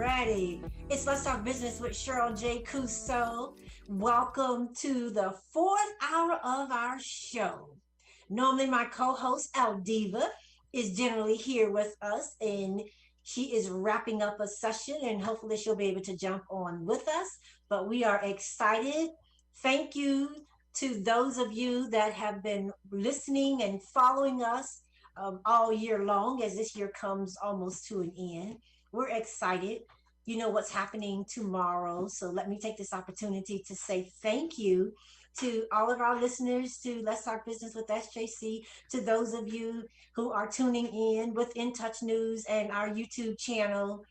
Ready. It's Let's Talk Business with Cheryl J. Cousteau. Welcome to the fourth hour of our show. Normally, my co-host, Aldiva, is generally here with us, and she is wrapping up a session, and hopefully she'll be able to jump on with us. But we are excited. Thank you to those of you that have been listening and following us all year long as this year comes almost to an end. We're excited. You know what's happening tomorrow. So let me take this opportunity to say thank you to all of our listeners to Let's Talk Business with SJC, to those of you who are tuning in with In Touch News and our YouTube channel.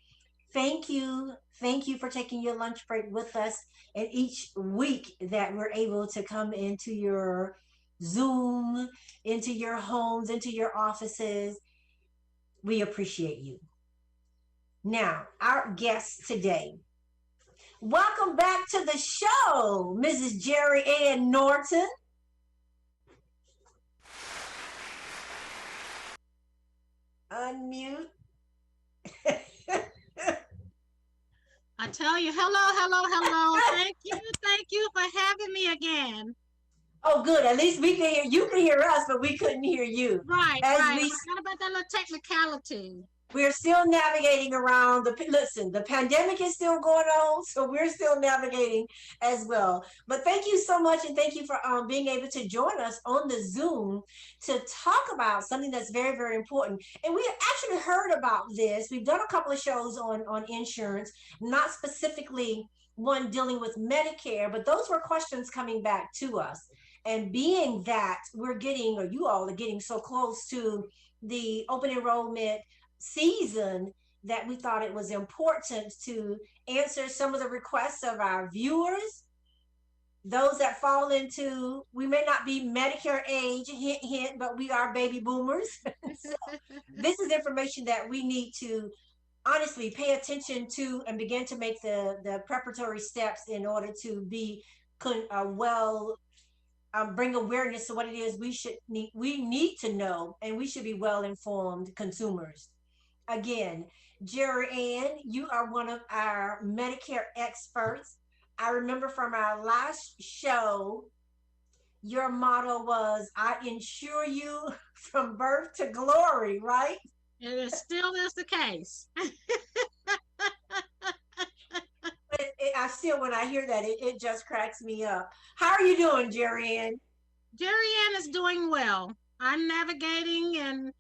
Thank you. Thank you for taking your lunch break with us. And each week that we're able to come into your Zoom, into your homes, into your offices, we appreciate you. Now, our guest today. Welcome back to the show, Mrs. Jerry Ann Norton. Unmute. I tell you, hello. Thank you for having me again. Oh, good. At least we can hear you. Can hear us, but we couldn't hear you. Right. I forgot about that little technicality. We're still navigating around the pandemic is still going on, so we're still navigating as well. But thank you so much, and thank you for being able to join us on the Zoom to talk about something that's very, very important. And we actually heard about this. We've done a couple of shows on insurance, not specifically one dealing with Medicare, but those were questions coming back to us. And being that we're getting, or you all are getting so close to the open enrollment season, that we thought it was important to answer some of the requests of our viewers, those that fall into, we may not be Medicare age, hint, hint, but we are baby boomers. So this is information that we need to honestly pay attention to and begin to make the preparatory steps in order to be bring awareness to what it is we need to know, and we should be well-informed consumers. Again, Jerry Ann, you are one of our Medicare experts. I remember from our last show, your motto was, I insure you from birth to glory, right? It still is the case. I still, when I hear that, it just cracks me up. How are you doing, Jerry Ann? Jerry Ann is doing well. I'm navigating and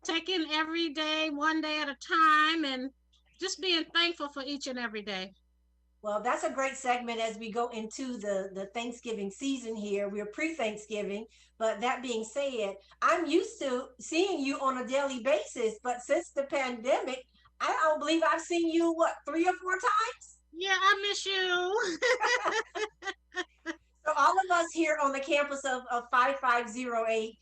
taking every day, one day at a time, and just being thankful for each and every day. Well, that's a great segment as we go into the Thanksgiving season here. We're pre-Thanksgiving, but that being said, I'm used to seeing you on a daily basis, but since the pandemic, I don't believe I've seen you, 3 or 4 times? Yeah, I miss you. So all of us here on the campus of 5508,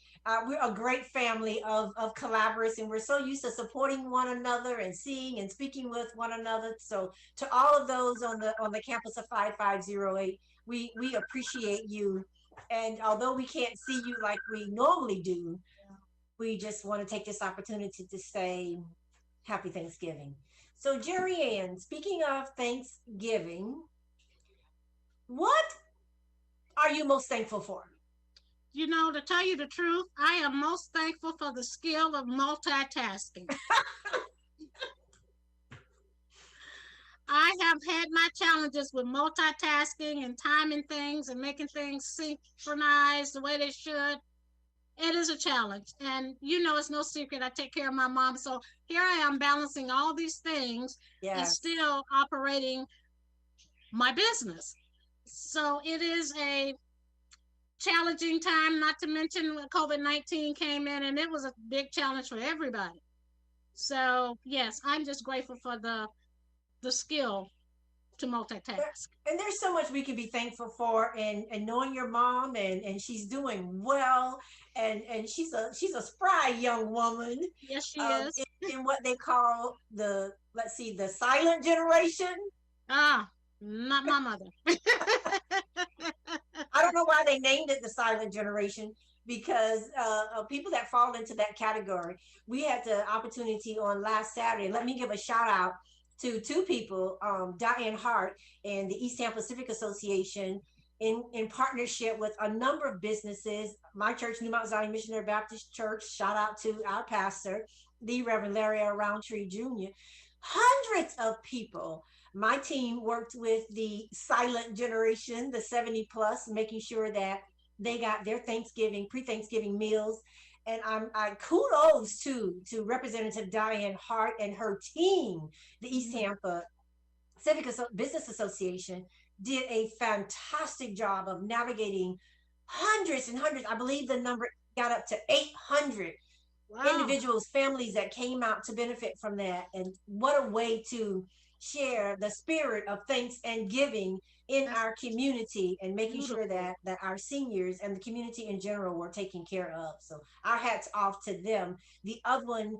we're a great family of collaborators, and we're so used to supporting one another and seeing and speaking with one another. So to all of those on the campus of 5508, we appreciate you. And although we can't see you like we normally do, we just want to take this opportunity to say Happy Thanksgiving. So Jerry Ann, speaking of Thanksgiving, what are you most thankful for? You know, to tell you the truth, I am most thankful for the skill of multitasking. I have had my challenges with multitasking and timing things and making things synchronize the way they should. It is a challenge. And you know, it's no secret, I take care of my mom. So here I am balancing all these things and still operating my business. So it is a challenging time, not to mention when COVID-19 came in, and it was a big challenge for everybody. So yes, I'm just grateful for the skill to multitask. And there's so much we can be thankful for, and knowing your mom, and she's doing well, and she's a spry young woman. Yes, she is. In what they call the silent generation. Not my mother. I don't know why they named it the silent generation, because of people that fall into that category. We had the opportunity on last Saturday. Let me give a shout out to two people, Diane Hart and the East Tampa Civic Association, in partnership with a number of businesses. My church, New Mount Zion Missionary Baptist Church, shout out to our pastor, the Reverend Larry Roundtree Jr. Hundreds of people. My team worked with the silent generation, the 70 plus, making sure that they got their Thanksgiving, pre-Thanksgiving meals. And I kudos to Representative Diane Hart and her team, the East Tampa Business Association did a fantastic job of navigating hundreds and hundreds. I believe the number got up to 800 individuals, families that came out to benefit from that. And what a way to share the spirit of thanks and giving in our community, and making sure that our seniors and the community in general were taken care of. So our hats off to them. The other one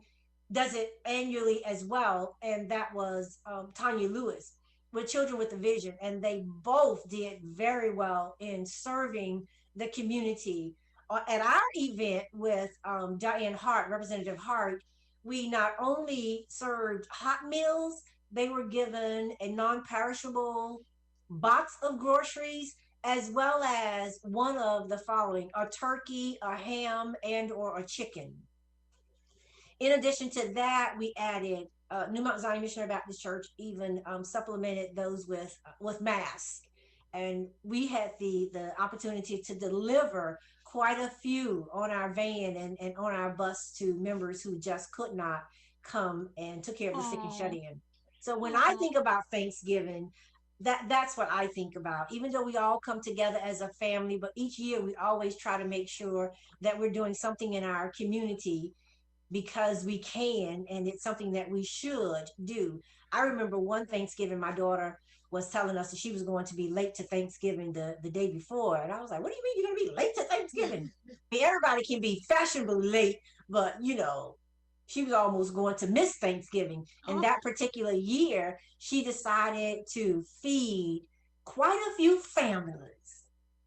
does it annually as well, and that was Tanya Lewis with Children with a Vision, and they both did very well in serving the community. At our event with Diane Hart, Representative Hart, we not only served hot meals, they were given a non-perishable box of groceries, as well as one of the following: a turkey, a ham, and or a chicken. In addition to that, we added New Mount Zion Missionary Baptist Church even supplemented those with masks, and we had the opportunity to deliver quite a few on our van and on our bus to members who just could not come, and took care of the sick and shut in. So when I think about Thanksgiving, that's what I think about. Even though we all come together as a family, but each year we always try to make sure that we're doing something in our community because we can, and it's something that we should do. I remember one Thanksgiving, my daughter was telling us that she was going to be late to Thanksgiving the day before. And I was like, what do you mean you're going to be late to Thanksgiving? I mean, everybody can be fashionably late, but she was almost going to miss Thanksgiving. And that particular year, she decided to feed quite a few families.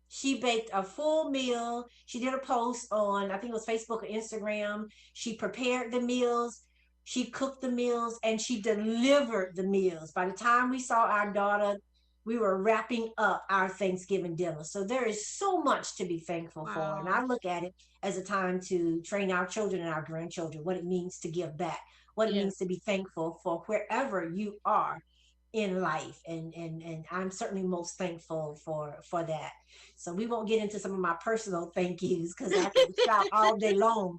She baked a full meal. She did a post on, I think it was Facebook or Instagram. She prepared the meals, she cooked the meals, and she delivered the meals. By the time we saw our daughter, we were wrapping up our Thanksgiving dinner. So there is so much to be thankful for. And I look at it as a time to train our children and our grandchildren what it means to give back, what it means to be thankful for wherever you are in life. And I'm certainly most thankful for that. So we won't get into some of my personal thank yous, because I can shout all day long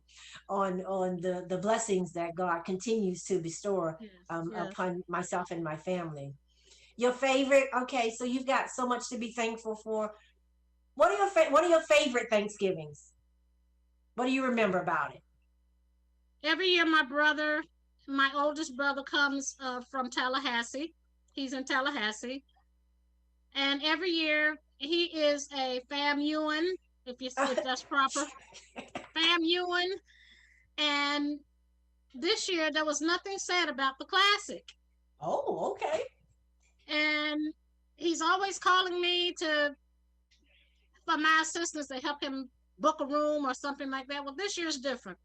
on the blessings that God continues to bestow upon myself and my family. Your favorite? Okay, so you've got so much to be thankful for. What are your favorite Thanksgivings? What do you remember about it? Every year, my oldest brother comes from Tallahassee. He's in Tallahassee, and every year he is a FAMUan, if that's proper, FAMUan. And this year there was nothing said about the classic. Oh, okay. And he's always calling me for my assistance to help him book a room or something like that. Well, this year's different.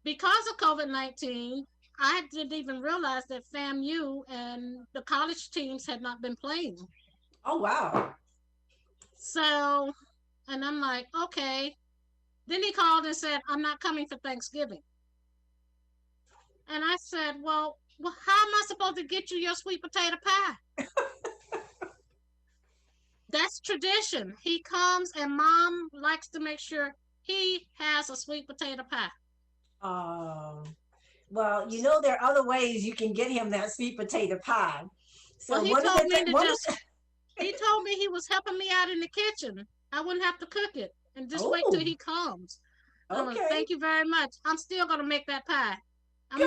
Because of COVID-19, I didn't even realize that FAMU and the college teams had not been playing. Oh, wow. So, and I'm like, okay. Then he called and said, I'm not coming for Thanksgiving. And I said, well, how am I supposed to get you your sweet potato pie? That's tradition. He comes, and Mom likes to make sure he has a sweet potato pie. Well, there are other ways you can get him that sweet potato pie. So he told me he was helping me out in the kitchen. I wouldn't have to cook it, and just wait till he comes. Okay. Thank you very much. I'm still gonna make that pie. I'm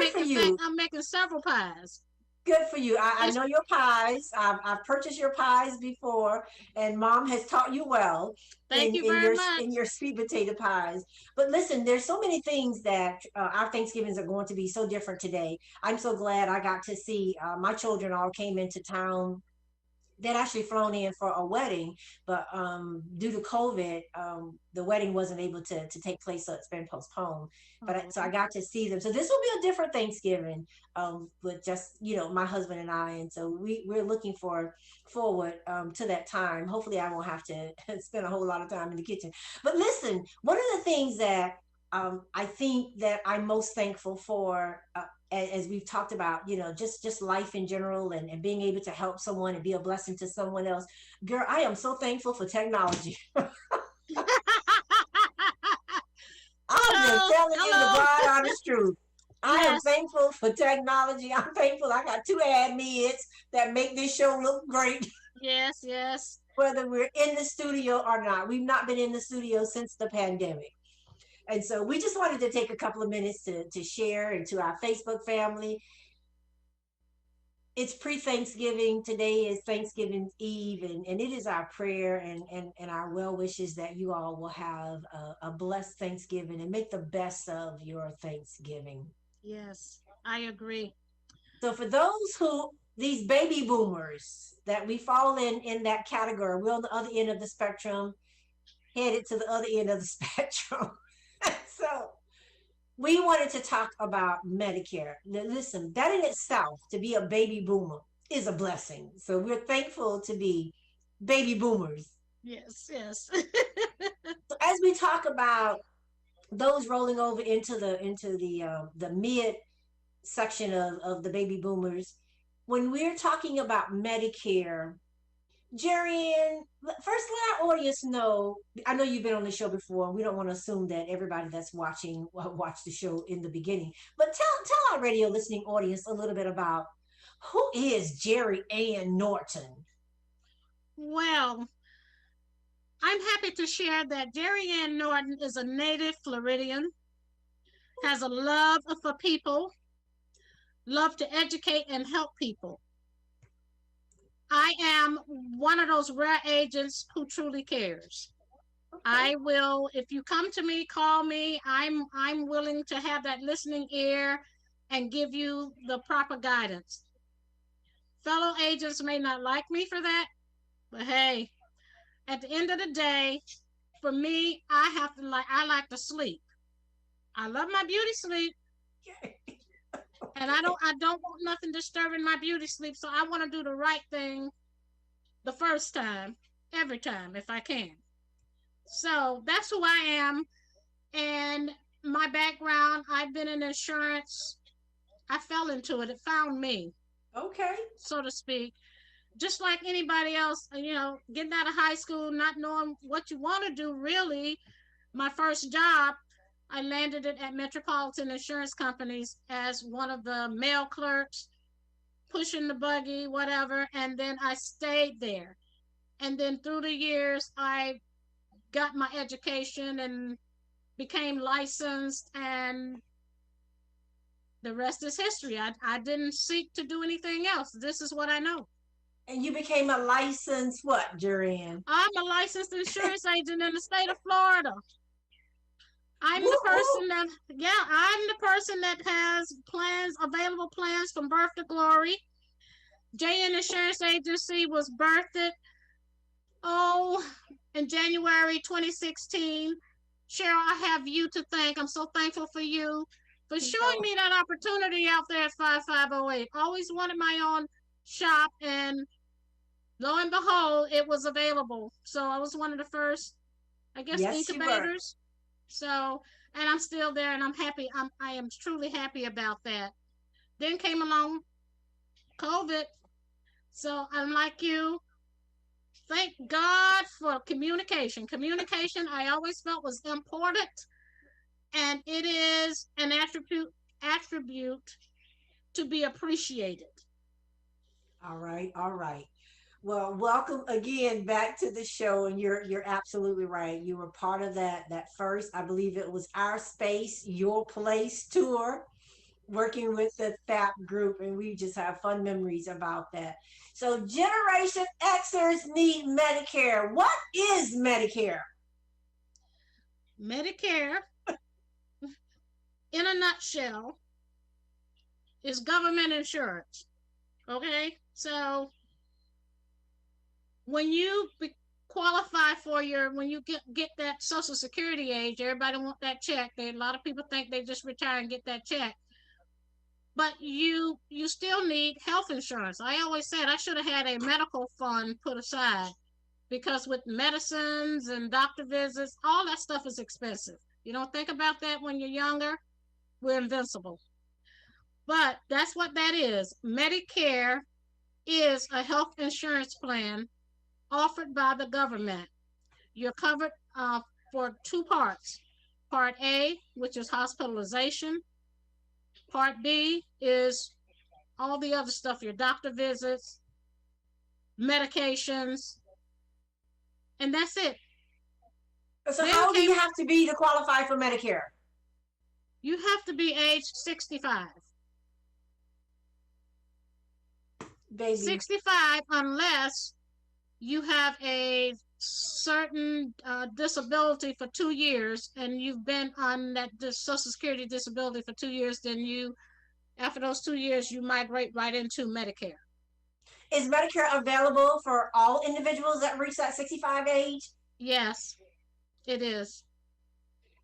making several pies. Good for you. I know your pies. I've purchased your pies before, and Mom has taught you well. Thank you very much. In your sweet potato pies. But listen, there's so many things that our Thanksgivings are going to be so different today. I'm so glad I got to see my children all came into town they'd actually flown in for a wedding, but due to COVID, the wedding wasn't able to take place, so it's been postponed. But so I Oh, got to see them. So this will be a different Thanksgiving, with just my husband and I, and so we're looking forward to that time. Hopefully, I won't have to spend a whole lot of time in the kitchen. But listen, one of the things that I think that I'm most thankful for, as we've talked about, just life in general, and being able to help someone and be a blessing to someone else. Girl, I am so thankful for technology. I'm just hello, telling you the hello. broad honest truth. I am Yes, thankful for technology. I'm thankful I got two admins that make this show look great, yes, yes. whether we're in the studio or not. We've not been in the studio since the pandemic. And so we just wanted to take a couple of minutes to share, and to our Facebook family. It's pre-Thanksgiving. Today is Thanksgiving Eve, and it is our prayer and our well wishes that you all will have a blessed Thanksgiving and make the best of your Thanksgiving. Yes, I agree. So for those who, these baby boomers that we fall in that category, we're on the other end of the spectrum, headed to the other end of the spectrum. So we wanted to talk about Medicare. Now, listen, that in itself, to be a baby boomer, is a blessing. So we're thankful to be baby boomers. Yes, yes. So as we talk about those rolling over into the mid section of the baby boomers, when we're talking about Medicare, Jerry, first let our audience know. I know you've been on the show before, and we don't want to assume that everybody that's watching watched the show in the beginning. But tell our radio listening audience a little bit about who is Jerry Ann Norton. Well, I'm happy to share that Jerry Ann Norton is a native Floridian, has a love for people, love to educate and help people. I am one of those rare agents who truly cares. Okay. I will, if you come to me, call me. I'm willing to have that listening ear and give you the proper guidance. Fellow agents may not like me for that, but hey, at the end of the day, for me, I like to sleep. I love my beauty sleep, and I don't want nothing disturbing my beauty sleep, so I want to do the right thing the first time, every time if I can. So that's who I am. And my background, I've been in insurance. I fell into it. It found me, Okay. so to speak. Just like anybody else, getting out of high school, not knowing what you want to do really. My first job, I landed it at Metropolitan Insurance Companies as one of the mail clerks, pushing the buggy, whatever. And then I stayed there. And then through the years, I got my education and became licensed, and the rest is history. I didn't seek to do anything else. This is what I know. And you became a licensed what, Jerry Ann? I'm a licensed insurance agent in the state of Florida. I'm the Woo-hoo. person that, yeah, I'm the person that has plans, available plans from birth to glory. JN Insurance Agency was birthed, oh, in January 2016. Cheryl, I have you to thank. I'm so thankful for you for showing No. me that opportunity out there at 5508. Always wanted my own shop, and lo and behold, it was available. So I was one of the first, I guess, Yes, you were. incubators. So, and I'm still there, and I'm happy. I am truly happy about that. Then came along COVID. So I'm like you. Thank God for communication. Communication, I always felt was important, and it is an attribute to be appreciated. All right, all right. Well, welcome again back to the show, and you're absolutely right. You were part of that first, I believe it was Our Space, Your Place tour, working with the THAP group, and we just have fun memories about that. So, Generation Xers need Medicare. What is Medicare? Medicare, in a nutshell, is government insurance. Okay? So when you qualify for when you get that Social Security age, everybody want that check. A lot of people think they just retire and get that check, but you still need health insurance. I always said I should have had a medical fund put aside because with medicines and doctor visits, all that stuff is expensive. You don't think about that when you're younger. We're invincible, but that's what that is. Medicare is a health insurance plan offered by the government. You're covered for two parts. Part A, which is hospitalization. Part B is all the other stuff, your doctor visits, medications, and that's it. So how old do you have to be to qualify for Medicare? You have to be age 65. Baby. 65 unless you have a certain disability for 2 years and you've been on that Social Security disability for 2 years, then after those 2 years, you migrate right into Medicare. Is Medicare available for all individuals that reach that 65 age? Yes, it is.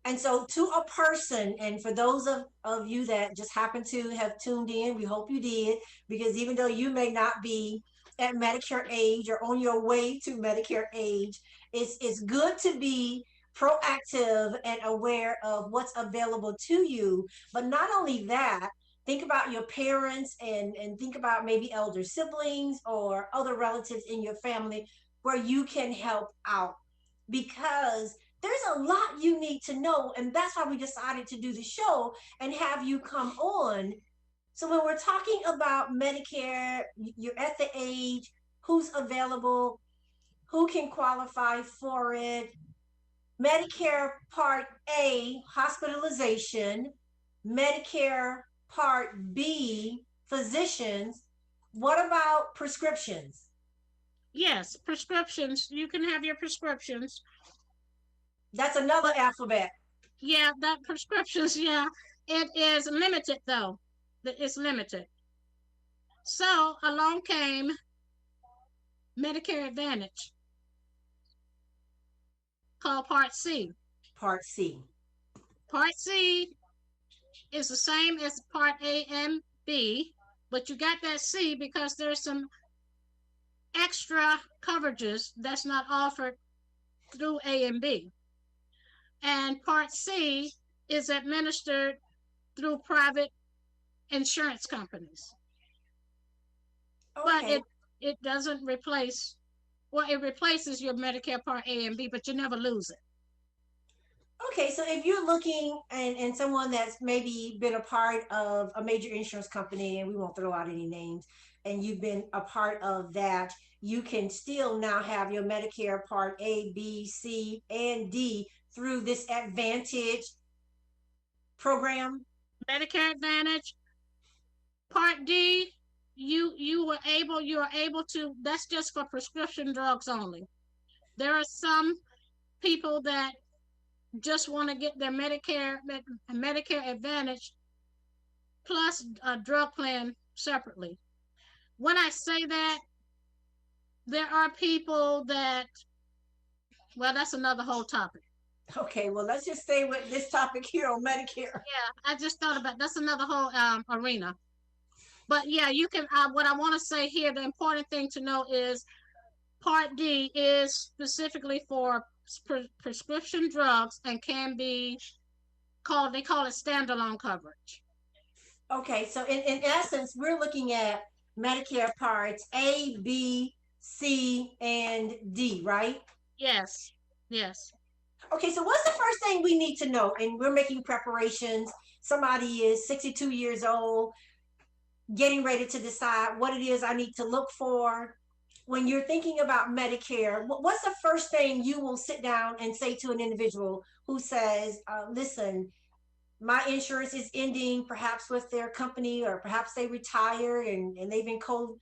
And so to a person, and for those of you that just happen to have tuned in, we hope you did, because even though you may not be at Medicare age or on your way to Medicare age, it's good to be proactive and aware of what's available to you. But not only that, think about your parents and think about maybe elder siblings or other relatives in your family where you can help out, because there's a lot you need to know. And that's why we decided to do the show and have you come on. So when we're talking about Medicare, you're at the age, who's available, who can qualify for it. Medicare Part A, hospitalization. Medicare Part B, physicians. What about prescriptions? Yes, prescriptions. You can have your prescriptions. That's another alphabet. Yeah, that prescriptions, yeah. It is limited though. It's limited. So along came Medicare Advantage, called Part C. Part C. Part C is the same as Part A and B, but you got that C because there's some extra coverages that's not offered through A and B. And Part C is administered through private insurance companies. Okay. But it doesn't replace, well, it replaces your Medicare Part A and B, but you never lose it. Okay, so if you're looking and someone that's maybe been a part of a major insurance company, and we won't throw out any names, and you've been a part of that, you can still now have your Medicare Part A, B, C, and D through this Advantage program. Medicare Advantage. Part D, you are able to, that's just for prescription drugs only. There are some people that just want to get their Medicare Advantage plus a drug plan separately. When I say that, there are people that, well, that's another whole topic. Okay, well, let's just stay with this topic here on Medicare. Yeah, I just thought about, that's another whole arena. But yeah, you can, what I want to say here, the important thing to know is Part D is specifically for prescription drugs and can be called, they call it standalone coverage. Okay, so in essence, we're looking at Medicare Parts A, B, C, and D, right? Yes, yes. Okay, so what's the first thing we need to know? And we're making preparations. Somebody is 62 years old, getting ready to decide what it is I need to look for. When you're thinking about Medicare, what's the first thing you will sit down and say to an individual who says, listen, my insurance is ending perhaps with their company, or perhaps they retired and they've been COVID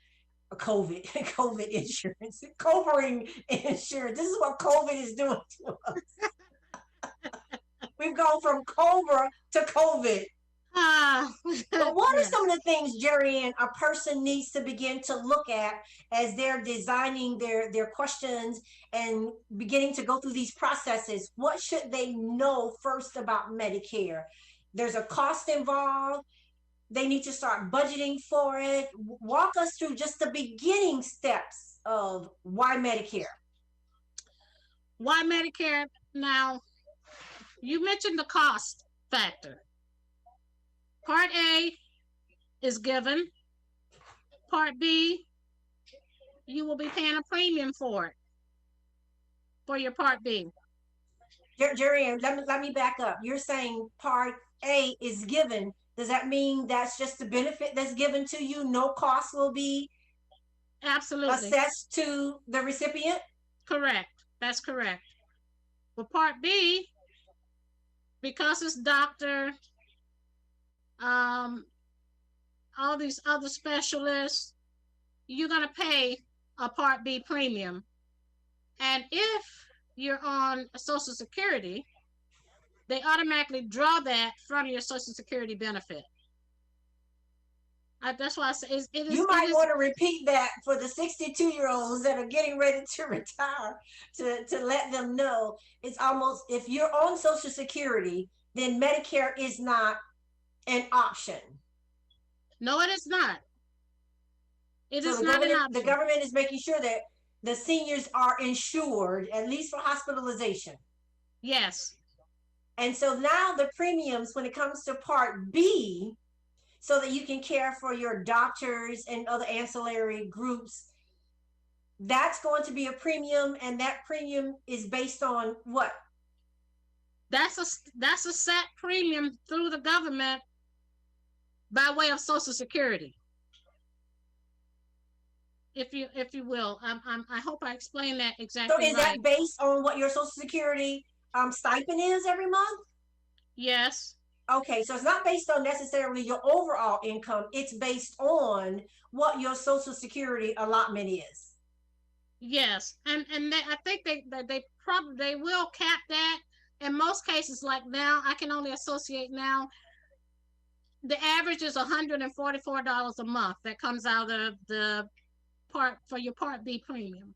insurance, covering insurance. This is what COVID is doing to us. We've gone from Cobra to COVID. Ah, But what are some yes. of the things, Jerry, and a person needs to begin to look at as they're designing their questions and beginning to go through these processes? What should they know first about Medicare? There's a cost involved. They need to start budgeting for it. Walk us through just the beginning steps of why Medicare. Why Medicare? Now, you mentioned the cost factor. Part A is given. Part B, you will be paying a premium for it, for your Part B. Jerry, let me back up. You're saying Part A is given. Does that mean that's just the benefit that's given to you? No cost will be Absolutely. assessed to the recipient? Correct. That's correct. But Part B, because it's doctor, um, all these other specialists, you're going to pay a Part B premium. And if you're on Social Security, they automatically draw that from your Social Security benefit. That's why I say You might want to repeat that for the 62-year-olds that are getting ready to retire to let them know it's almost, if you're on Social Security, then Medicare is not an option. No, it is not. It So is not an option. The government is making sure that the seniors are insured, at least for hospitalization. Yes. And so now the premiums, when it comes to Part B, so that you can care for your doctors and other ancillary groups, that's going to be a premium, and that premium is based on what? That's a set premium through the government by way of Social Security. If you will, I hope I explained that exactly. So is that based on what your Social Security stipend is every month? Yes. Okay, so it's not based on necessarily your overall income. It's based on what your Social Security allotment is. Yes, and I think they will cap that. In most cases, like now, I can only associate now. The average is $144 a month that comes out of the for your Part B premium.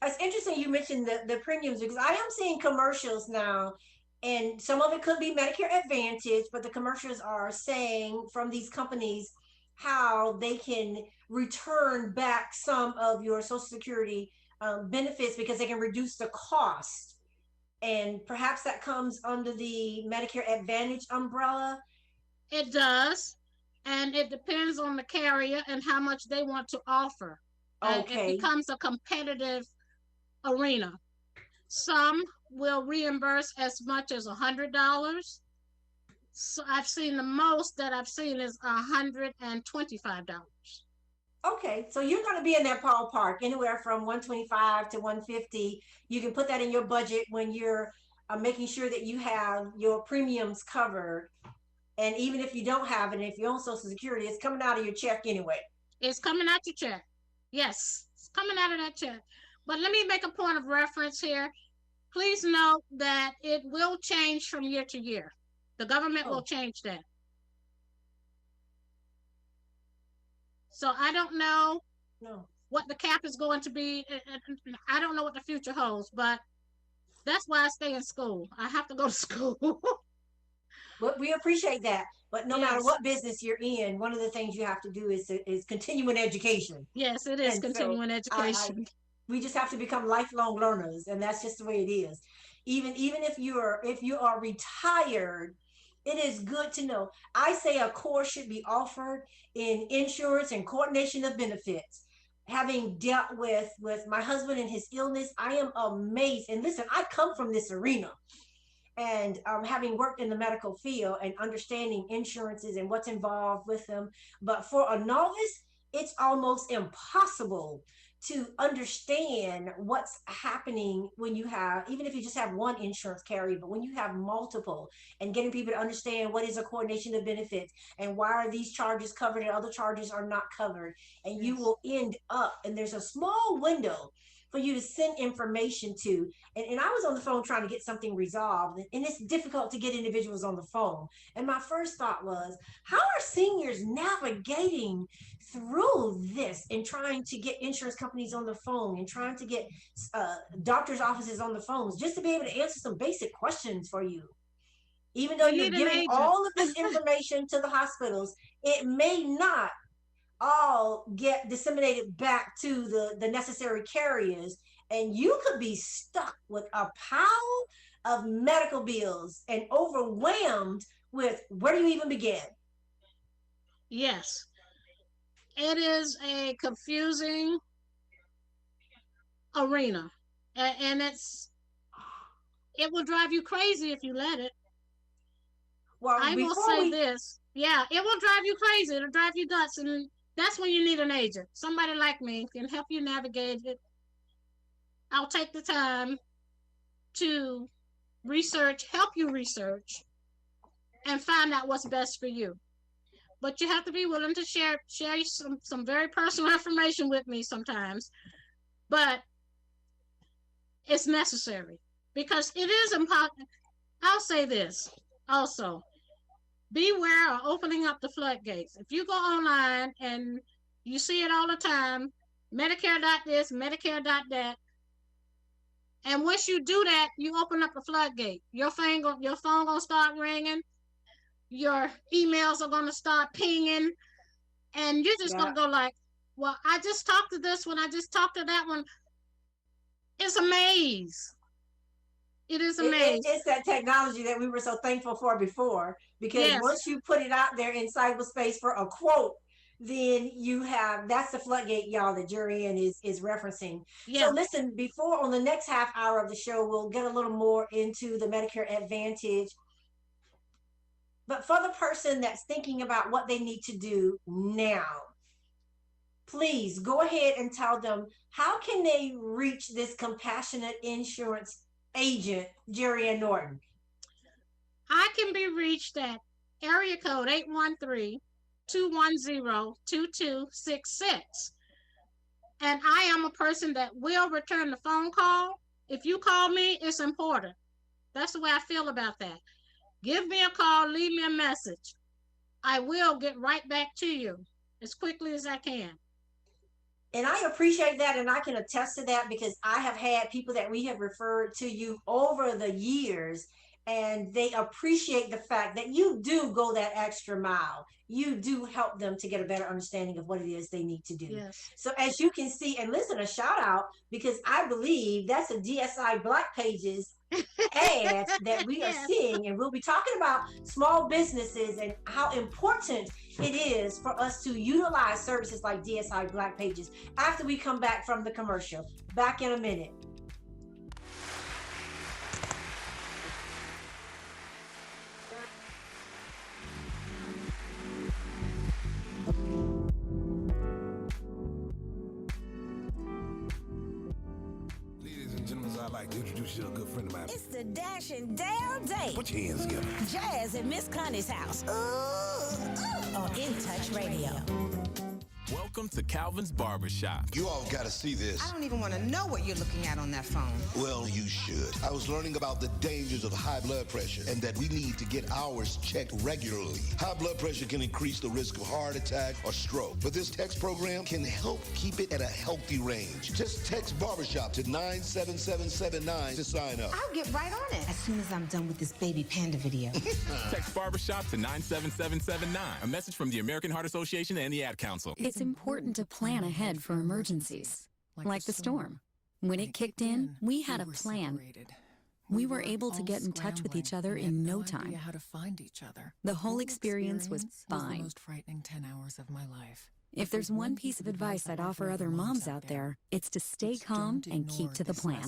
It's interesting you mentioned the premiums, because I am seeing commercials now, and some of it could be Medicare Advantage, but the commercials are saying from these companies how they can return back some of your Social Security benefits because they can reduce the cost. And perhaps that comes under the Medicare Advantage umbrella. It does. And it depends on the carrier and how much they want to offer. Okay. It becomes a competitive arena. Some will reimburse as much as $100. So I've seen the most that I've seen is $125. Okay, so you're going to be in that ballpark, anywhere from 125 to 150. You can put that in your budget when you're making sure that you have your premiums covered. And even if you don't have it, if you're on Social Security, it's coming out of your check anyway. It's coming out your check. Yes, it's coming out of that check. But let me make a point of reference here. Please note that it will change from year to year. The government will change that. So I don't know what the cap is going to be. I don't know what the future holds, but that's why I stay in school. I have to go to school. But we appreciate that. But no matter what business you're in, one of the things you have to do is continuing education. Yes, it is continuing education. We just have to become lifelong learners, and that's just the way it is. Even if you are retired, it is good to know. I say a course should be offered in insurance and coordination of benefits. Having dealt with my husband and his illness, I am amazed. And listen, I come from this arena. And having worked in the medical field and understanding insurances and what's involved with them. But for a novice, it's almost impossible to understand what's happening when you have, even if you just have one insurance carrier, but when you have multiple, and getting people to understand what is a coordination of benefits and why are these charges covered and other charges are not covered. And you will end up, and there's a small window for you to send information to. And I was on the phone trying to get something resolved, and it's difficult to get individuals on the phone. And my first thought was, how are seniors navigating through this and trying to get insurance companies on the phone and trying to get doctors' offices on the phones just to be able to answer some basic questions for you? Even though you're giving all of this information to the hospitals, it may not all get disseminated back to the necessary carriers, and you could be stuck with a pile of medical bills and overwhelmed with where do you even begin? Yes, it is a confusing arena, and it will drive you crazy if you let it. Well, I will say this. Yeah, it will drive you crazy. It'll drive you nuts. And that's when you need an agent. Somebody like me can help you navigate it. I'll take the time to help you research, and find out what's best for you. But you have to be willing to share some very personal information with me sometimes. But it's necessary because it is important. I'll say this also. Beware of opening up the floodgates. If you go online and you see it all the time, Medicare this, Medicare that, and once you do that, you open up the floodgate. Your phone gonna start ringing, your emails are gonna start pinging, and you're just gonna go like, well, I just talked to this one, I just talked to that one. It's a maze. It is a maze. It's that technology that we were so thankful for before, because once you put it out there in cyberspace for a quote, then that's the floodgate, y'all, that Jurian is referencing. So listen, before on the next half hour of the show, we'll get a little more into the Medicare Advantage. But for the person that's thinking about what they need to do now, please go ahead and tell them, how can they reach this compassionate insurance agent, Jurian Norton? I can be reached at area code 813-210-2266. And I am a person that will return the phone call. If you call me, it's important. That's the way I feel about that. Give me a call, leave me a message. I will get right back to you as quickly as I can. And I appreciate that, and I can attest to that, because I have had people that we have referred to you over the years, and they appreciate the fact that you do go that extra mile. You do help them to get a better understanding of what it is they need to do. Yes. So as you can see, and listen, a shout out, because I believe that's a DSI Black Pages ad that we are seeing, and we'll be talking about small businesses and how important it is for us to utilize services like DSI Black Pages after we come back from the commercial. Back in a minute. I'd like to introduce you to a good friend of mine. It's the Dash and Dale Day. Put your hands together. Jazz at Miss Connie's house. On In Touch Radio. Welcome to Calvin's Barbershop. You all got to see this. I don't even want to know what you're looking at on that phone. Well, you should. I was learning about the dangers of high blood pressure and that we need to get ours checked regularly. High blood pressure can increase the risk of heart attack or stroke, but this text program can help keep it at a healthy range. Just text Barbershop to 97779 to sign up. I'll get right on it as soon as I'm done with this baby panda video. Text Barbershop to 97779. A message from the American Heart Association and the Ad Council. It's important to plan ahead for emergencies, like the storm. When it kicked in, we had a plan. We were able to get in touch with each other in no time. How to find each other. The whole experience was fine. The most frightening 10 hours of my life. If there's one piece of advice I'd offer other moms out there, it's to stay calm and keep to the plan.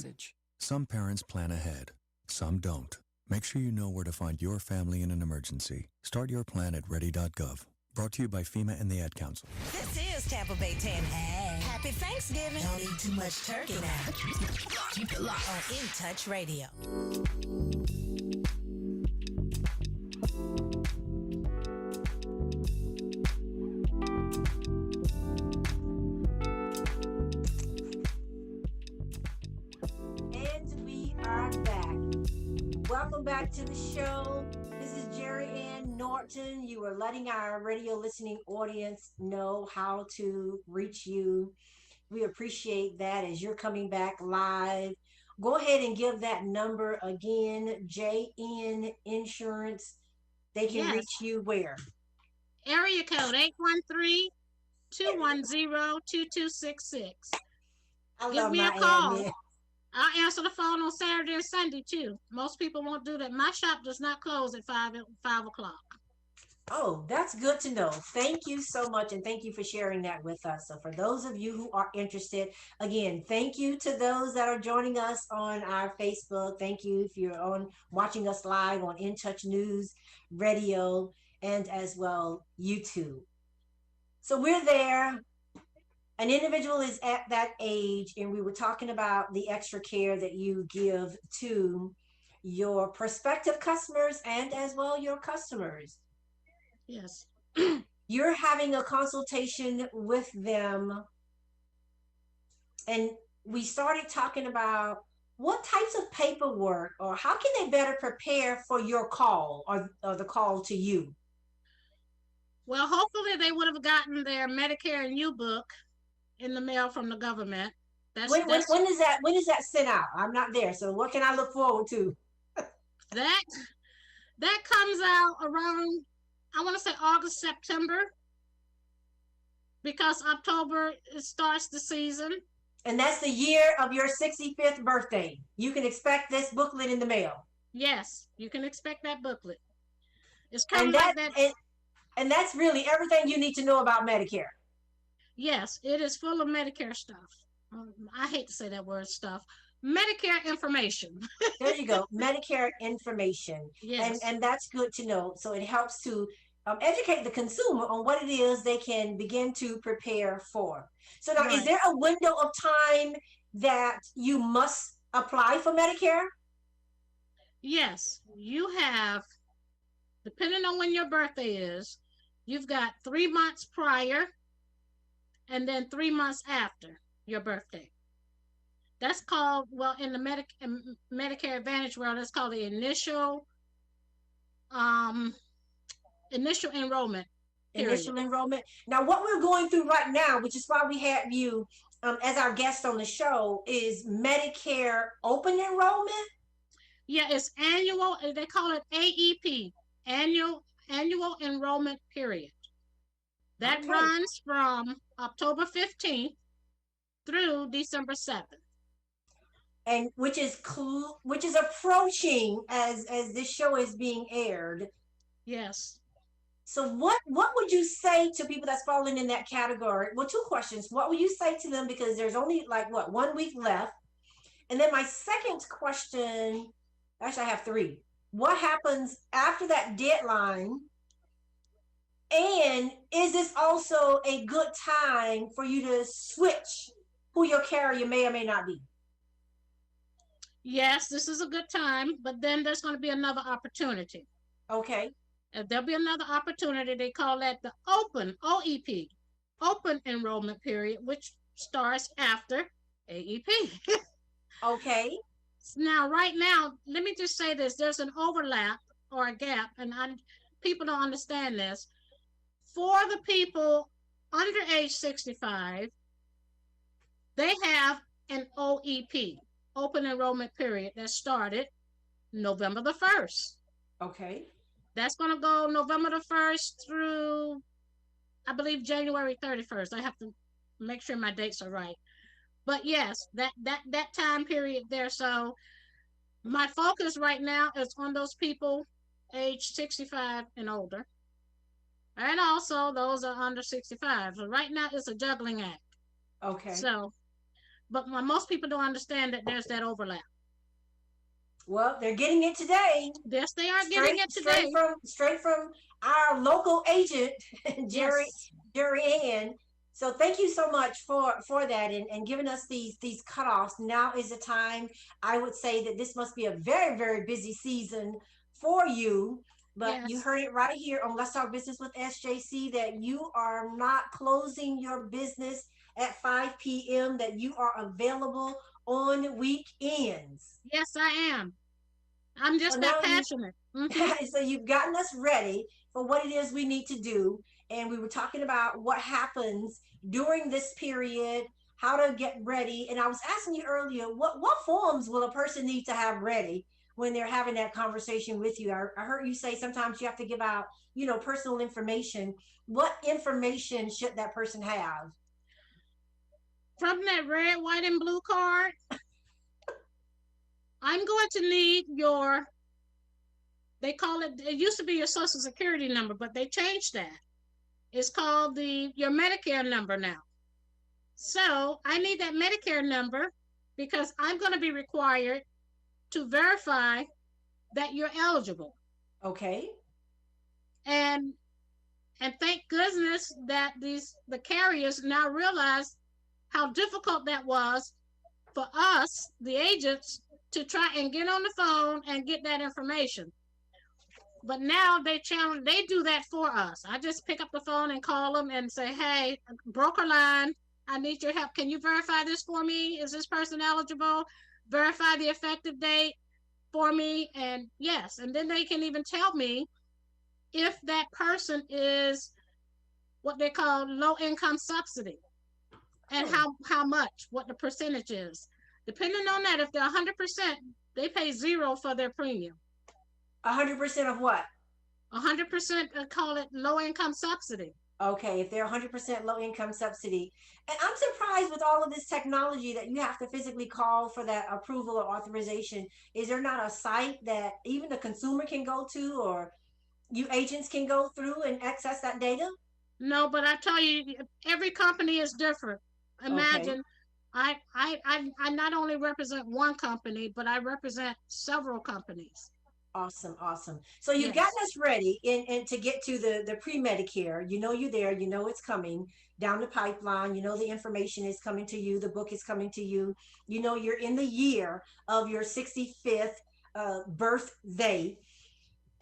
Some parents plan ahead, some don't. Make sure you know where to find your family in an emergency. Start your plan at ready.gov. Brought to you by FEMA and the Ad Council. This is Tampa Bay 10. Hey, happy Thanksgiving. Don't eat too much turkey now. Keep it locked on In Touch Radio. welcome back to the show. This is Jerry Ann Norton. You are letting our radio listening audience know how to reach you. We appreciate that as you're coming back live. Go ahead and give that number again, JN Insurance. They can reach you where? Area code 813-210-2266. Give me a call. I'll answer the phone on Saturday and Sunday too. Most people won't do that. My shop does not close at 5 o'clock. Oh, that's good to know. Thank you so much, and thank you for sharing that with us. So for those of you who are interested, again, thank you to those that are joining us on our Facebook. Thank you if you're on watching us live on In Touch News Radio and as well YouTube. So we're there. An individual is at that age, and we were talking about the extra care that you give to your prospective customers and as well your customers. Yes. You're having a consultation with them, and we started talking about what types of paperwork or how can they better prepare for your call or the call to you. Well, hopefully they would have gotten their Medicare and U book in the mail from the government. When is that sent out? I'm not there, so what can I look forward to? That comes out around, I want to say August, September, because October it starts the season. And that's the year of your 65th birthday. You can expect this booklet in the mail. Yes, you can expect that booklet. It's kind of like that. And that's really everything you need to know about Medicare. Yes, it is full of Medicare stuff. I hate to say that word stuff. Medicare information. There you go. Medicare information. Yes. And that's good to know. So it helps to educate the consumer on what it is they can begin to prepare for. So now, is there a window of time that you must apply for Medicare? Yes, you have, depending on when your birthday is, you've got 3 months prior and then 3 months after your birthday. That's called, well, in the Medicare Advantage world, that's called the initial enrollment period. Initial enrollment. Now, what we're going through right now, which is why we have you as our guest on the show, is Medicare open enrollment. Yeah, it's annual. They call it AEP, annual enrollment period. That runs from October 15th through December 7th. And which is approaching as this show is being aired. Yes. So what would you say to people that's falling in that category? Well, 2 questions. What would you say to them, because there's only 1 week left? And then my second question, actually I have 3. What happens after that deadline? And is this also a good time for you to switch who your carrier may or may not be? Yes, this is a good time, but then there's going to be another opportunity. Okay. There'll be another opportunity. They call that the open, OEP, open enrollment period, which starts after AEP. Okay. Now, right now, let me just say this. There's an overlap or a gap, and people don't understand this. For the people under age 65, they have an OEP, open enrollment period, that started November the 1st. Okay. That's going to go November the 1st through, I believe, January 31st. I have to make sure my dates are right. But yes, that time period there. So my focus right now is on those people age 65 and older. And also those are under 65. So right now it's a juggling act. Okay. So, but most people don't understand that there's that overlap. Well, they're getting it today. Yes, they are getting it today. Straight from our local agent, Jerry Ann. So thank you so much for that and giving us these cutoffs. Now is the time. I would say that this must be a very, very busy season for you. But you heard it right here on Let's Talk Business with SJC, that you are not closing your business at 5 p.m., that you are available on weekends. Yes, I am. I'm just So that now you, passionate. Mhm. so you've gotten us ready for what it is we need to do. And we were talking about what happens during this period, how to get ready. And I was asking you earlier, what forms will a person need to have ready when they're having that conversation with you? I heard you say sometimes you have to give out, personal information. What information should that person have? From that red, white, and blue card, I'm going to need your, they call it, it used to be your social security number, but they changed that. It's called your Medicare number now. So I need that Medicare number because I'm going to be required to verify that you're eligible. Okay. And thank goodness that the carriers now realize how difficult that was for us, the agents, to try and get on the phone and get that information. But now they do that for us. I just pick up the phone and call them and say, hey, broker line, I need your help. Can you verify this for me? Is this person eligible? Verify the effective date for me. And yes, and then they can even tell me if that person is what they call low income subsidy and how much, what the percentage is. Depending on that, if they're 100%, they pay zero for their premium. 100% of what? 100%, call it low income subsidy. Okay, if they're 100% low income subsidy. And I'm surprised with all of this technology that you have to physically call for that approval or authorization. Is there not a site that even the consumer can go to, or you agents can go through and access that data? No, but I tell you, every company is different. Imagine, okay. I not only represent one company, but I represent several companies. Awesome. So you've gotten us ready and to get to the pre-Medicare. You're there, it's coming down the pipeline, the information is coming to you, the book is coming to you, you're in the year of your 65th birthday.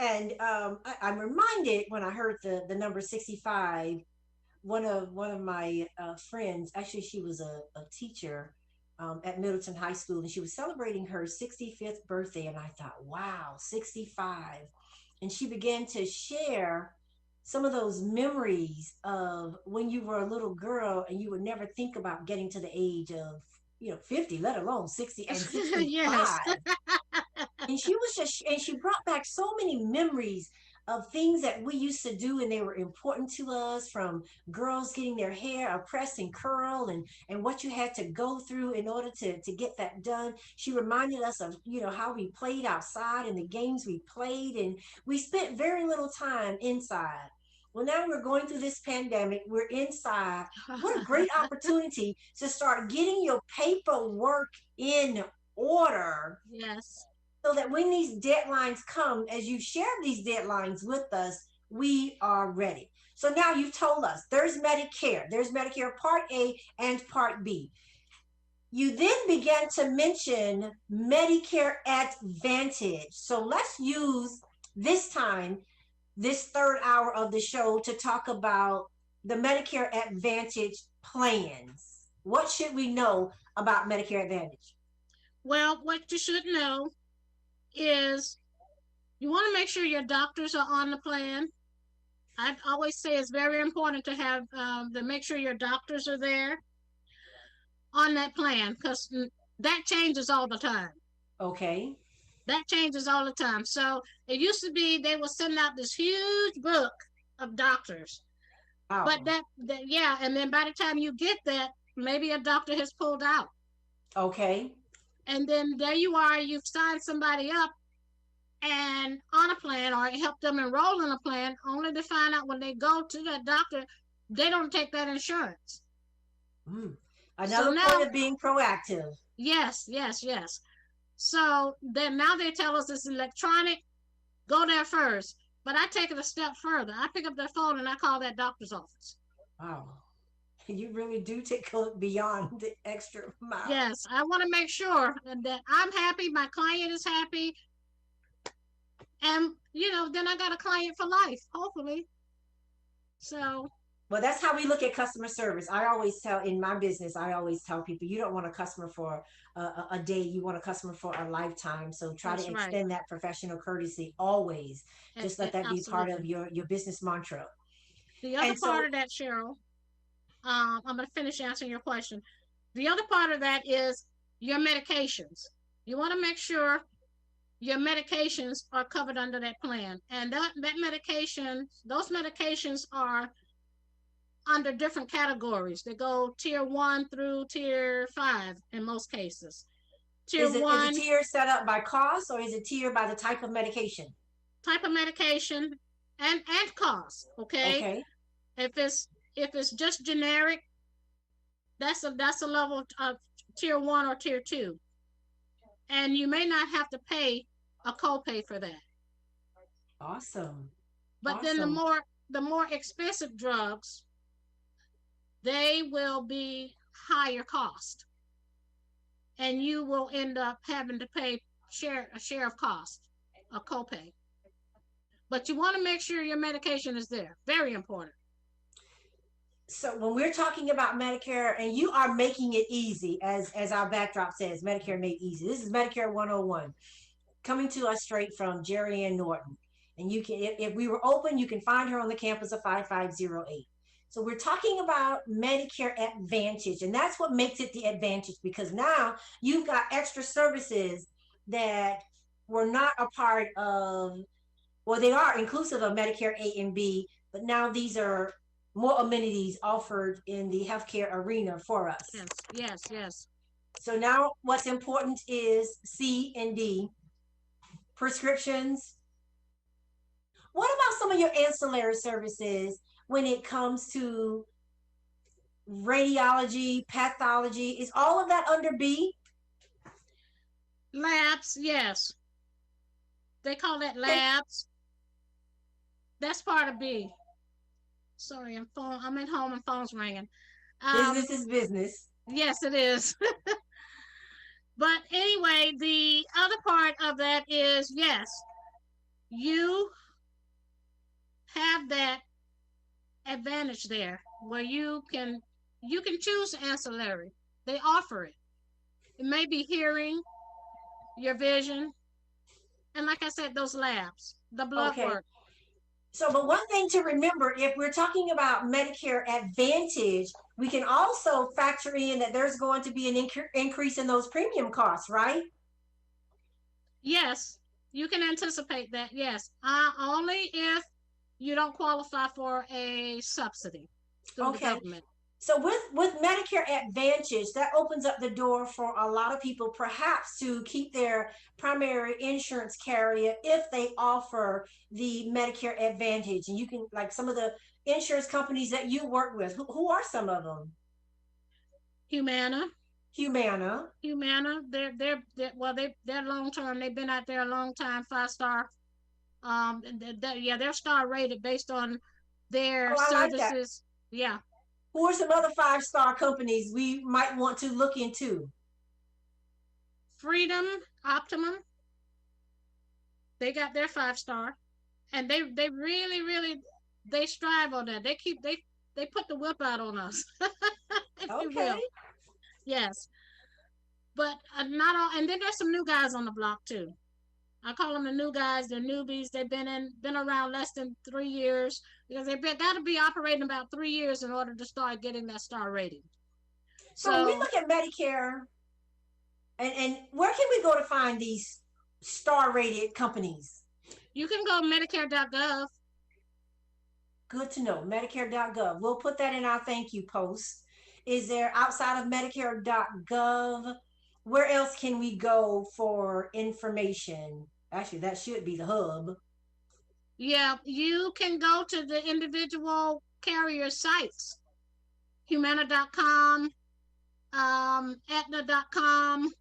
And I'm reminded when I heard the number 65, one of my friends, actually she was a teacher at Middleton High School, and she was celebrating her 65th birthday. And I thought, wow, 65. And she began to share some of those memories of when you were a little girl and you would never think about getting to the age of 50, let alone 60 and 65. Yes. And she brought back so many memories of things that we used to do, and they were important to us, from girls getting their hair pressed and curl, and what you had to go through in order to get that done. She reminded us of how we played outside and the games we played, and we spent very little time inside. Well, now we're going through this pandemic, we're inside. What a great opportunity to start getting your paperwork in order. Yes. So that when these deadlines come, as you share these deadlines with us, we are ready. So now you've told us there's Medicare Part A and Part B. You then began to mention Medicare Advantage. So let's use this time, this third hour of the show, to talk about the Medicare Advantage plans. What should we know about Medicare Advantage? Well, what you should know is you want to make sure your doctors are on the plan. I always say it's very important to have to make sure your doctors are there on that plan, because that changes all the time. Okay. That changes all the time. So it used to be they will send out this huge book of doctors. Oh. But that yeah, and then by the time you get that, maybe a doctor has pulled out. Okay. And then there you are, you've signed somebody up and on a plan, or help them enroll in a plan, only to find out when they go to that doctor, they don't take that insurance. Another point of being proactive. Yes. So then now they tell us it's electronic, go there first. But I take it a step further. I pick up their phone and I call that doctor's office. Wow. You really do take beyond the extra mile. Yes, I want to make sure that I'm happy, my client is happy, and then I got a client for life, hopefully. So Well, that's how we look at customer service. I always tell in my business, I always tell people you don't want a customer for a day, you want a customer for a lifetime. So try That's to right. extend that professional courtesy always. Just let that be part of Absolutely. your business mantra. The other And part so of that, Cheryl, I'm going to finish answering your question. The other part of that is your medications. You want to make sure your medications are covered under that plan. And that medication, those medications are under different categories. They go tier 1 through tier 5 in most cases. Tier is the 1 tier set up by cost or is it tier by the type of medication? type of medication and cost, okay? Okay. If it's just generic, that's a level of tier 1 or tier 2. And you may not have to pay a copay for that. Awesome. But awesome. then the more expensive drugs, they will be higher cost. And you will end up having to pay a share of cost, a copay. But you want to make sure your medication is there. Very important. So when we're talking about Medicare, and you are making it easy, as our backdrop says, Medicare made easy. This is Medicare 101, coming to us straight from Jerry Ann Norton. And you can, if we were open, you can find her on the campus of 5508. So we're talking about Medicare Advantage, and that's what makes it the advantage, because now you've got extra services that were not a part of, well, they are inclusive of Medicare A and B, but now these are more amenities offered in the healthcare arena for us. Yes. So now what's important is C and D, prescriptions. What about some of your ancillary services when it comes to radiology, pathology? Is all of that under B? Labs, yes. They call that labs. That's part of B. Sorry, I'm at home and phone's ringing. Business is business. Yes, it is. But anyway, the other part of that is, yes, you have that advantage there where you can choose ancillary. They offer it. It may be hearing, your vision, and like I said, those labs, the blood work. So, but one thing to remember, if we're talking about Medicare Advantage, we can also factor in that there's going to be an increase in those premium costs, right? Yes, you can anticipate that, yes. Only if you don't qualify for a subsidy through the government. So with Medicare Advantage, that opens up the door for a lot of people perhaps to keep their primary insurance carrier if they offer the Medicare Advantage. And you can, like some of the insurance companies that you work with, who are some of them? Humana. They're long term. They've been out there a long time, 5-star. They're star rated based on their services. Like yeah. Who are some other 5-star companies we might want to look into? Freedom, Optimum. They got their 5-star, and they really they strive on that. They put the whip out on us. If you will. Yes, but not all. And then there's some new guys on the block too. I call them the new guys. They're newbies. They've been around less than 3 years, because they've got to be operating about 3 years in order to start getting that star rating. So when we look at Medicare, and where can we go to find these star rated companies? You can go Medicare.gov. Good to know, Medicare.gov. We'll put that in our thank you post. Is there, outside of Medicare.gov, where else can we go for information? Actually, that should be the hub. Yeah, you can go to the individual carrier sites. Humana.com, Aetna.com,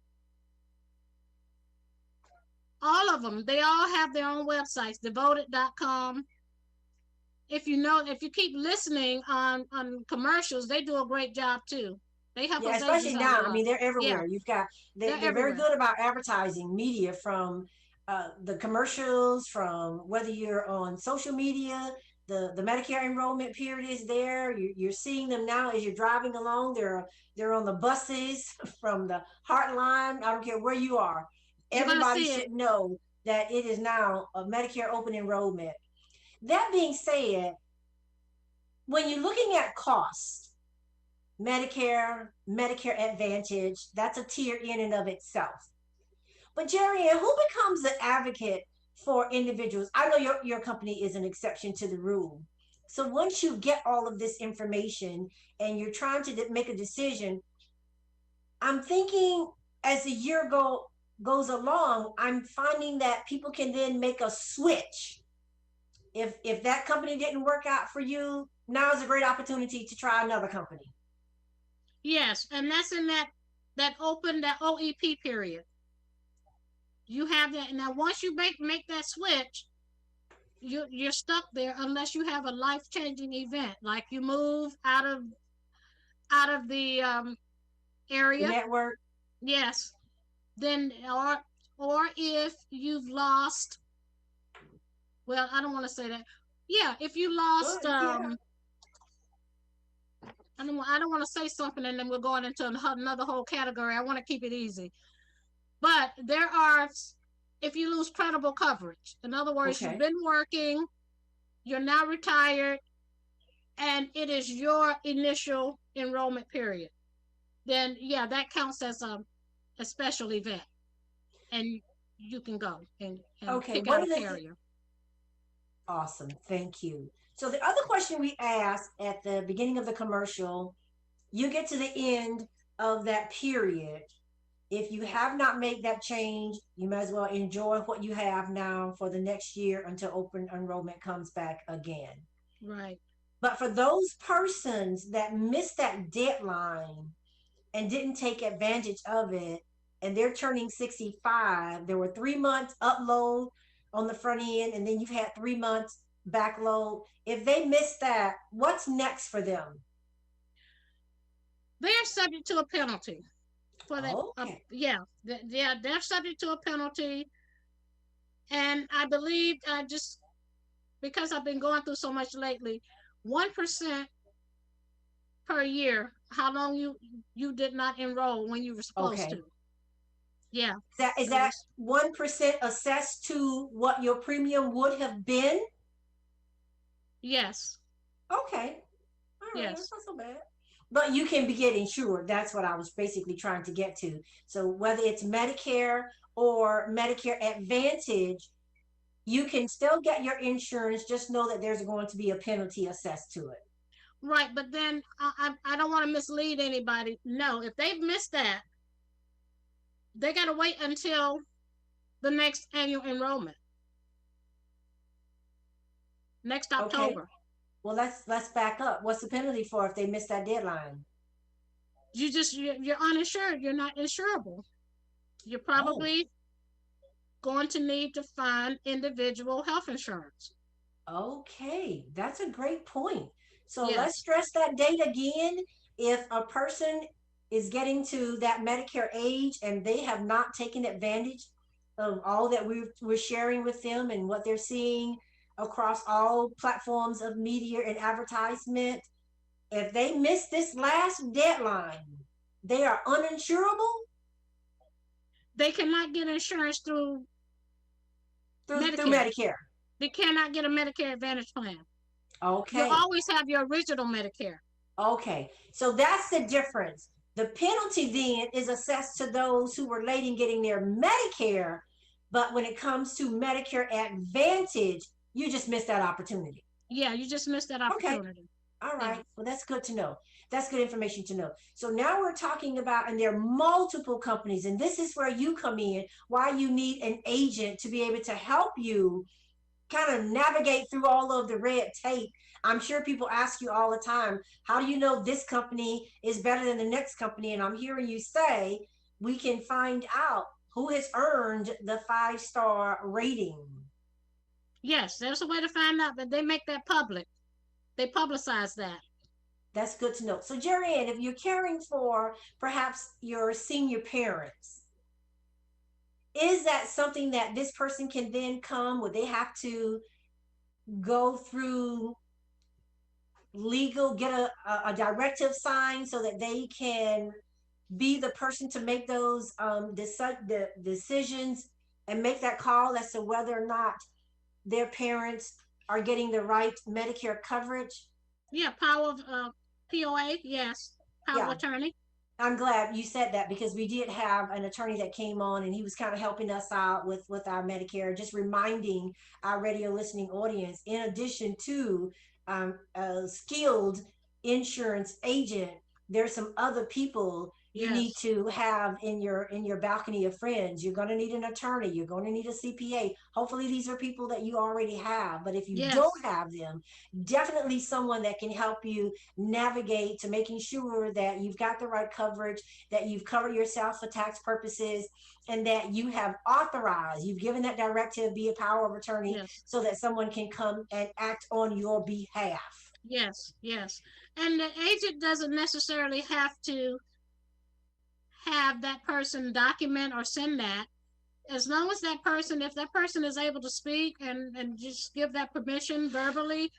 all of them. They all have their own websites. Devoted.com. If you keep listening on commercials, they do a great job too. They help us, especially now. I mean, they're everywhere. Yeah. You've got they're very good about advertising media, from the commercials, from whether you're on social media, the Medicare enrollment period is there. You're seeing them now as you're driving along. They're on the buses from the Heartline. I don't care where you are. Everybody should know that it is now a Medicare open enrollment. That being said, when you're looking at costs, Medicare, Medicare Advantage, that's a tier in and of itself. But Jerry, who becomes the advocate for individuals? I know your company is an exception to the rule. So once you get all of this information and you're trying to make a decision, I'm thinking as the year goes along, I'm finding that people can then make a switch. If that company didn't work out for you, now is a great opportunity to try another company. Yes, and that's in that OEP period. You have that now. Once you make that switch, you're stuck there unless you have a life-changing event, like you move out of the area, the network. Yes, then or if you've lost. Well, I don't want to say that. Yeah, if you lost, I don't want to say something and then we're going into another whole category. I want to keep it easy. But there are, if you lose credible coverage, in other words, You've been working, you're now retired, and it is your initial enrollment period, then yeah, that counts as a special event, and you can go and pick out a carrier. Awesome, thank you. So the other question we asked at the beginning of the commercial, you get to the end of that period. If you have not made that change, you might as well enjoy what you have now for the next year until open enrollment comes back again. Right. But for those persons that missed that deadline and didn't take advantage of it, and they're turning 65, there were 3 months upload on the front end, and then you've had 3 months backload. If they missed that, what's next for them? They are subject to a penalty. For that, they're subject to a penalty, and I believe because I've been going through so much lately, 1% per year. How long you did not enroll when you were supposed to? Yeah. Is that 1% assessed to what your premium would have been? Yes. Okay. All right. Yes. That's not so bad. But you can get insured. That's what I was basically trying to get to. So whether it's Medicare or Medicare Advantage, you can still get your insurance. Just know that there's going to be a penalty assessed to it. Right. But then I don't want to mislead anybody. No, if they've missed that, they got to wait until the next annual enrollment. Next October. Okay. Well, let's back up. What's the penalty for if they miss that deadline? You're uninsured. You're not insurable. You're probably going to need to find individual health insurance. Okay, that's a great point. So Yes. Let's stress that date again. If a person is getting to that Medicare age and they have not taken advantage of all that we're sharing with them and what they're seeing across all platforms of media and advertisement, if they miss this last deadline, they are uninsurable. They cannot get insurance through Medicare. They cannot get a Medicare Advantage plan. Okay. You always have your original Medicare. Okay, so that's the difference. The penalty then is assessed to those who were late in getting their Medicare, but when it comes to Medicare Advantage, you just missed that opportunity. Yeah, you just missed that opportunity. Okay. All right. Well, that's good to know. That's good information to know. So now we're talking about, and there are multiple companies, and this is where you come in, why you need an agent to be able to help you kind of navigate through all of the red tape. I'm sure people ask you all the time, how do you know this company is better than the next company? And I'm hearing you say, we can find out who has earned the 5-star rating. Yes, there's a way to find out, but they make that public. They publicize that. That's good to know. So Jerry Ann, if you're caring for perhaps your senior parents, is that something that this person can then come? Would they have to go through legal, get a directive signed so that they can be the person to make those the decisions and make that call as to whether or not their parents are getting the right Medicare coverage? Yeah, power of POA, yes, power of Yeah. attorney. I'm glad you said that because we did have an attorney that came on and he was kind of helping us out with our Medicare, just reminding our radio listening audience, in addition to a skilled insurance agent, there's some other people you need Yes, to have in your balcony of friends. You're going to need an attorney. You're going to need a CPA. Hopefully these are people that you already have. But if you don't yes, have them, definitely someone that can help you navigate to making sure that you've got the right coverage, that you've covered yourself for tax purposes, and that you have authorized, you've given that directive, be a power of attorney, yes, so that someone can come and act on your behalf. yes, yes. And the agent doesn't necessarily have to have that person document or send that. As long as that person, if that person is able to speak and just give that permission verbally,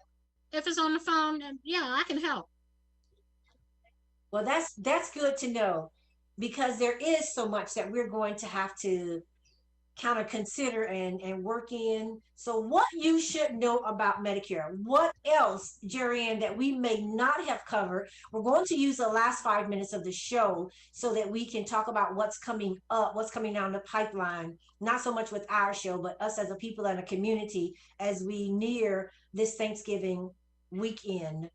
if it's on the phone, and yeah, I can help. Well, that's good to know, because there is so much that we're going to have to kind of consider and work in. So what you should know about Medicare, what else, Jerry, that we may not have covered. We're going to use the last 5 minutes of the show so that we can talk about what's coming up, what's coming down the pipeline, not so much with our show, but us as a people and a community as we near this Thanksgiving weekend.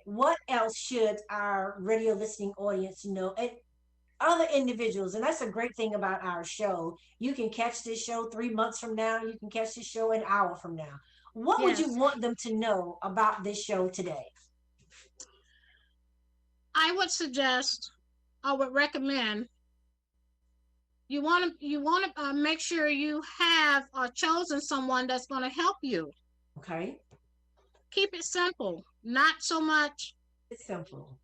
What else should our radio listening audience know? And other individuals, and that's a great thing about our show. You can catch this show 3 months from now. You can catch this show an hour from now. What would you Yes, want them to know about this show today? I would suggest, I would recommend, you want to make sure you have chosen someone that's going to help you. Okay, Keep it simple, not so much, it's simple.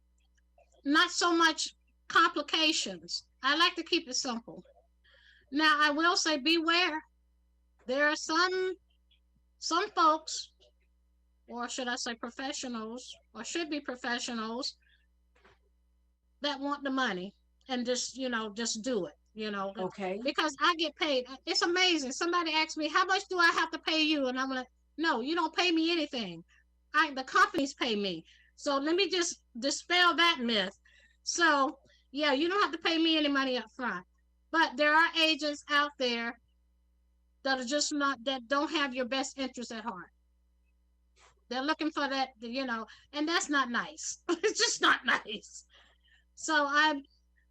not so much complications. I like to keep it simple. Now, I will say, beware. There are some folks, or should I say professionals, or should be professionals, that want the money and just do it. Okay, Because I get paid. It's amazing. Somebody asked me, how much do I have to pay you? And I'm like, no, you don't pay me anything. The companies pay me. So let me just dispel that myth. So yeah, you don't have to pay me any money up front. But there are agents out there that are just not, that don't have your best interest at heart. They're looking for that, and that's not nice. It's just not nice. So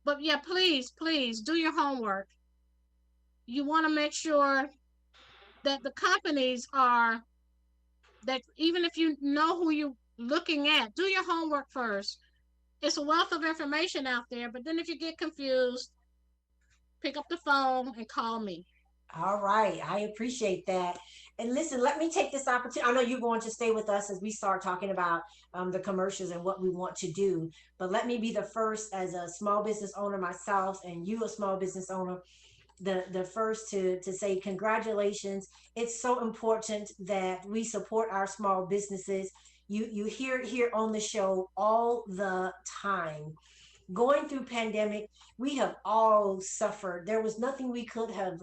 but yeah, please do your homework. You want to make sure that the companies are, that even if you know who you're looking at, do your homework first. It's a wealth of information out there, but then if you get confused, pick up the phone and call me. all right, I appreciate that. And listen, let me take this opportunity. I know you're going to stay with us as we start talking about the commercials and what we want to do, but let me be the first, as a small business owner myself, and you a small business owner, the first to say congratulations. It's so important that we support our small businesses. You hear it here on the show all the time. Going through pandemic, we have all suffered. There was nothing we could have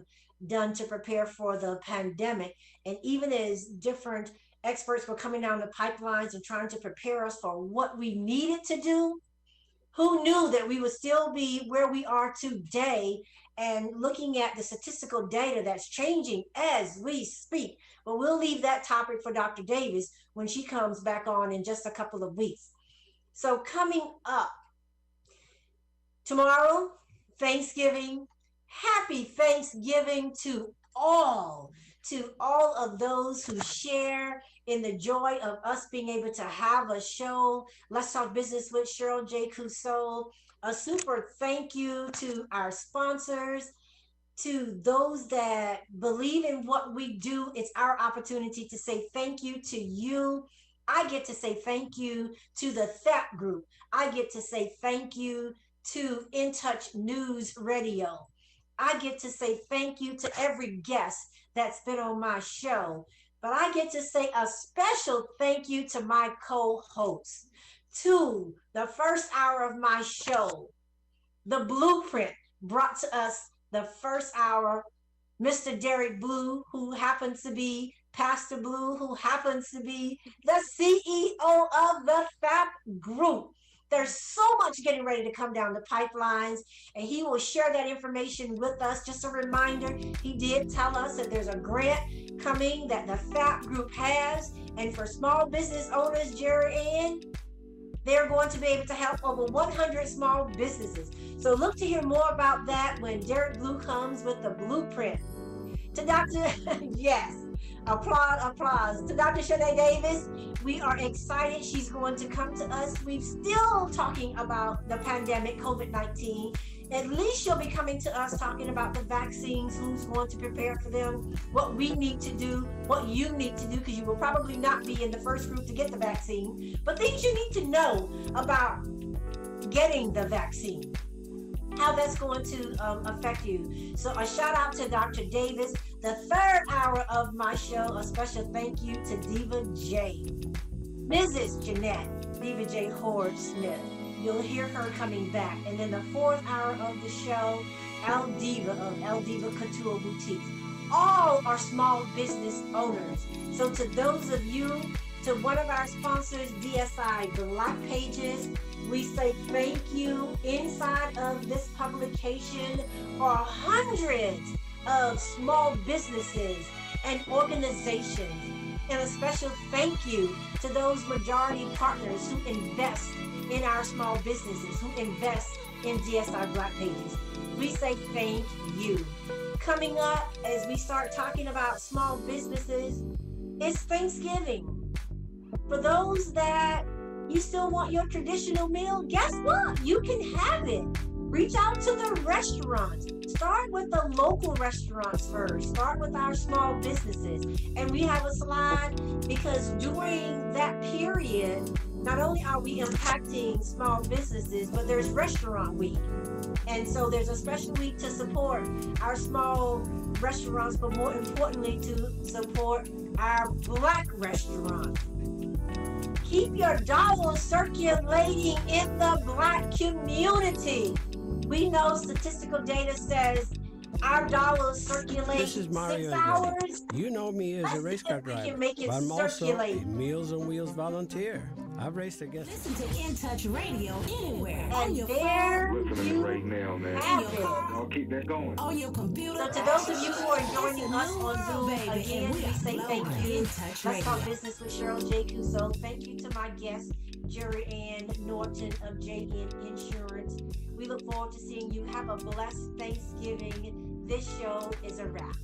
done to prepare for the pandemic. And even as different experts were coming down the pipelines and trying to prepare us for what we needed to do, who knew that we would still be where we are today, and looking at the statistical data that's changing as we speak. But we'll leave that topic for Dr. Davis when she comes back on in just a couple of weeks. So coming up tomorrow, Thanksgiving. Happy Thanksgiving to all of those who share in the joy of us being able to have a show. Let's Talk Business with Cheryl J. Cusseau. A super thank you to our sponsors, to those that believe in what we do. It's our opportunity to say thank you to you. I get to say thank you to the THAP group. I get to say thank you to In Touch News Radio. I get to say thank you to every guest that's been on my show. but I get to say a special thank you to my co-host, to the first hour of my show, the blueprint brought to us the first hour, Mr. Derek Blue, who happens to be Pastor Blue, who happens to be the CEO of the FAP Group. There's so much getting ready to come down the pipelines, and he will share that information with us. Just a reminder, he did tell us that there's a grant coming that the FAP Group has, and for small business owners, Jerry Ann, they're going to be able to help over 100 small businesses. So look to hear more about that when Derek Blue comes with the blueprint. To Dr. yes, applause. To Dr. Shanae Davis, we are excited. She's going to come to us. We're still talking about the pandemic, COVID-19. At least she'll be coming to us talking about the vaccines, who's going to prepare for them, what we need to do, what you need to do, because you will probably not be in the first group to get the vaccine, but things you need to know about getting the vaccine, how that's going to affect you. So a shout out to Dr. Davis. The third hour of my show, a special thank you to Diva J. Mrs. Jeanette, Diva J. Horde Smith. You'll hear her coming back. And then the fourth hour of the show, El Diva of El Diva Couture Boutiques. All are small business owners. So to those of you, to one of our sponsors, DSI Black Pages, we say thank you. Inside of this publication are hundreds of small businesses and organizations. And a special thank you to those majority partners who invest in our small businesses, who invest in DSI Black Pages. We say thank you. Coming up, as we start talking about small businesses, it's Thanksgiving. For those that you still want your traditional meal, guess what? You can have it. Reach out to the restaurants. Start with the local restaurants first. Start with our small businesses. And we have a slide because during that period, not only are we impacting small businesses, but there's Restaurant Week. And so there's a special week to support our small restaurants, but more importantly, to support our Black restaurants. Keep your dollars circulating in the Black community. We know statistical data says our dollars circulate This is Mario 6 hours. You know me as a race car driver, can make it but I'm also a circulate. Meals on Wheels volunteer. I've raced against. Listen to In Touch Radio anywhere. And on your there phone, you right now, man. have it. I'll keep that going. on your computer. So to those of you who are joining us on Zoom, Baby, again, and we are say thank blowing you. In Touch Let's Talk Radio. Business with Cheryl J. Cuso. Thank you to my guest, Jerry Ann Norton of JN Insurance. We look forward to seeing you. Have a blessed Thanksgiving. This show is a wrap.